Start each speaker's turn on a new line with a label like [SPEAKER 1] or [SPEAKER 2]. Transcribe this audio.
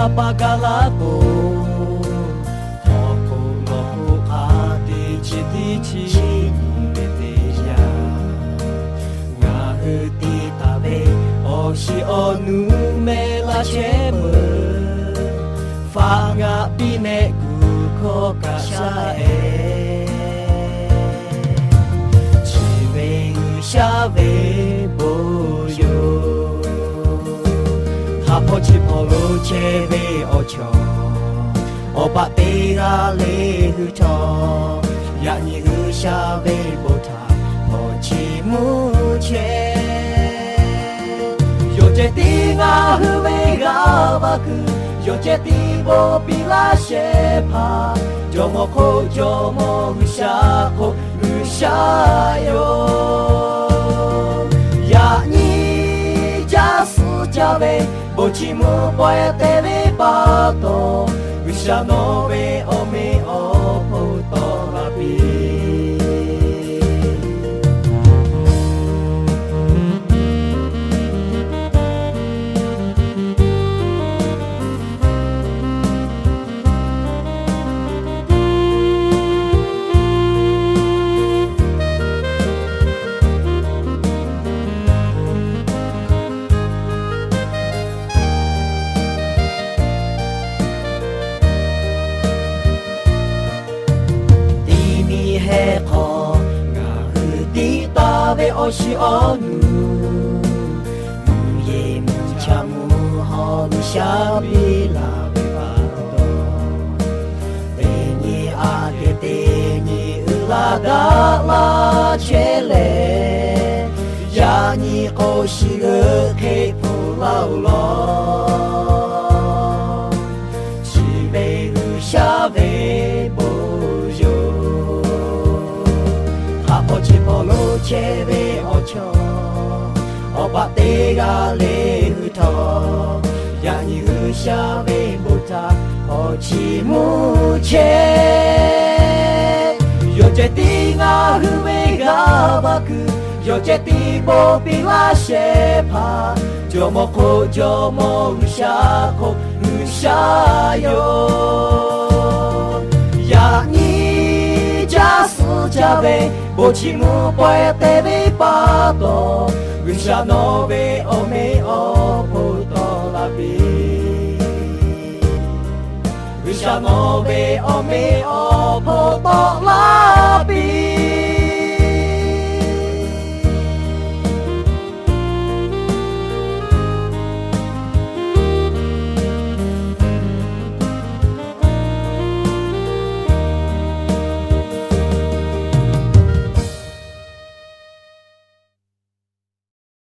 [SPEAKER 1] pagalago Hoko loku adichi dichi Meteya Ngahuti tabe Oshi onume la chemu Fanga bineku kokashae Chave boyo Hapochi polo cheve ocho Oba pera le huto Yani hu shave bota Pochi muche Yojeti ga huwe ga waku Yojeti bo bila shepa Jomo ko jomo hushako Hushayo Jave, bochimu poete ve pato, usha no ve ome opo torapi. Oshi onu Muye muchamu honu shabila bebato Teni agete ni ulada la chele Yani koshi ge pulaulo Chibe ushave bojo Hapochi polo cheve Oba tega le huto Yani ushave buta Ochi muche Yojeti ga huwe ga waku Yojeti bo bila shepa Jomo ko jomo ushako ushayo Yani jasu chave Bochimu poete ve pato Usha no ve ome opo torabi Usha no ve ome opo